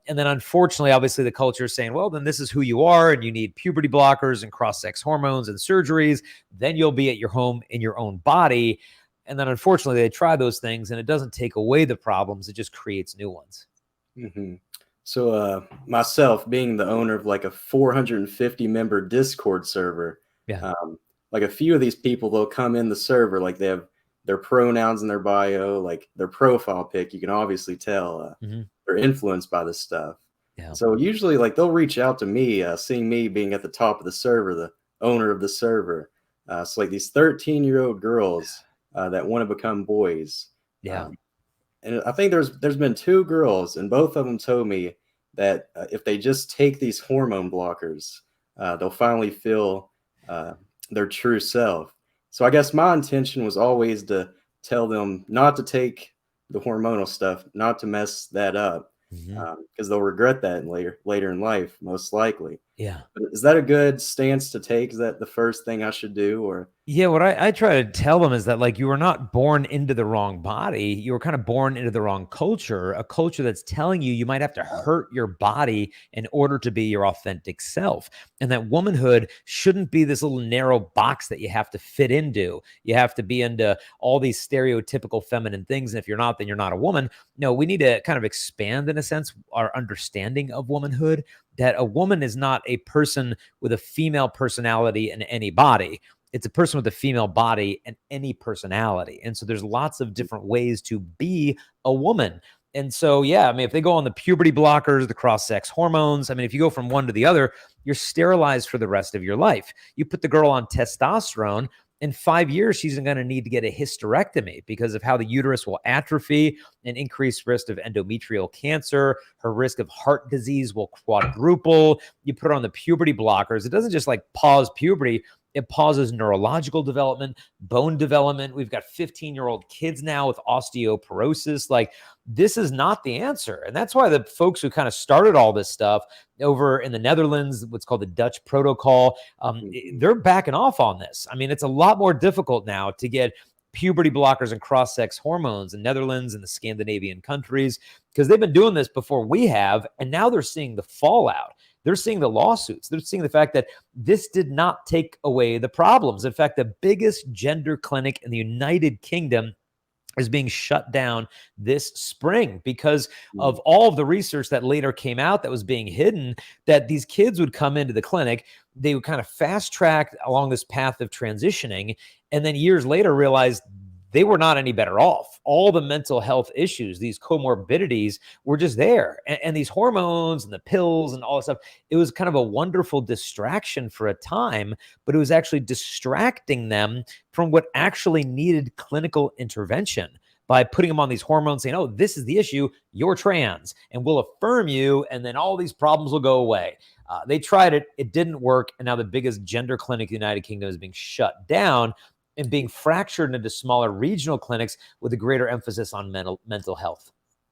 And then unfortunately, obviously the culture is saying, well, then this is who you are and you need puberty blockers and cross-sex hormones and surgeries. Then you'll be at your home in your own body. And then unfortunately they try those things and it doesn't take away the problems. It just creates new ones. Mm-hmm. So myself being the owner of like a 450 member Discord server, Yeah. like a few of these people, they'll come in the server, like they have their pronouns in their bio, like their profile pic. You can obviously tell they're influenced by this stuff. Yeah. So usually like they'll reach out to me, seeing me being at the top of the server, the owner of the server. So like these 13-year-old girls that want to become boys. Yeah. And I think there's been 2 girls, and both of them told me that if they just take these hormone blockers, they'll finally feel their true self. So I guess my intention was always to tell them not to take the hormonal stuff, not to mess that up, because they'll regret that later in life, most likely. Yeah. But is that a good stance to take? Is that the first thing I should do, or? Yeah, what I try to tell them is that, like, you were not born into the wrong body. You were kind of born into the wrong culture, a culture that's telling you you might have to hurt your body in order to be your authentic self. And that womanhood shouldn't be this little narrow box that you have to fit into. You have to be into all these stereotypical feminine things. And if you're not, then you're not a woman. No, we need to kind of expand, in a sense, our understanding of womanhood, that a woman is not a person with a female personality in any body. It's a person with a female body and any personality. And so there's lots of different ways to be a woman. And so, yeah, I mean, if they go on the puberty blockers, the cross-sex hormones, I mean, if you go from one to the other, you're sterilized for the rest of your life. You put the girl on testosterone, in 5 years, she's going to need to get a hysterectomy because of how the uterus will atrophy, an increased risk of endometrial cancer. Her risk of heart disease will quadruple. You put her on the puberty blockers. It doesn't just like pause puberty. It pauses neurological development, bone development. We've got 15-year-old kids now with osteoporosis. Like, this is not the answer. And that's why the folks who kind of started all this stuff over in the Netherlands, what's called the Dutch protocol, they're backing off on this. I mean, it's a lot more difficult now to get puberty blockers and cross-sex hormones in Netherlands and the Scandinavian countries, because they've been doing this before we have, and now they're seeing the fallout. They're seeing the lawsuits. They're seeing the fact that this did not take away the problems. In fact, the biggest gender clinic in the United Kingdom is being shut down this spring because of all of the research that later came out that was being hidden, that these kids would come into the clinic, they would kind of fast track along this path of transitioning, and then years later realize they were not any better off. All the mental health issues, these comorbidities were just there. And these hormones and the pills and all this stuff, it was kind of a wonderful distraction for a time, but it was actually distracting them from what actually needed clinical intervention by putting them on these hormones, saying, oh, this is the issue, you're trans, and we'll affirm you, and then all these problems will go away. They tried it, it didn't work, and now the biggest gender clinic in the United Kingdom is being shut down and being fractured into smaller regional clinics with a greater emphasis on mental health.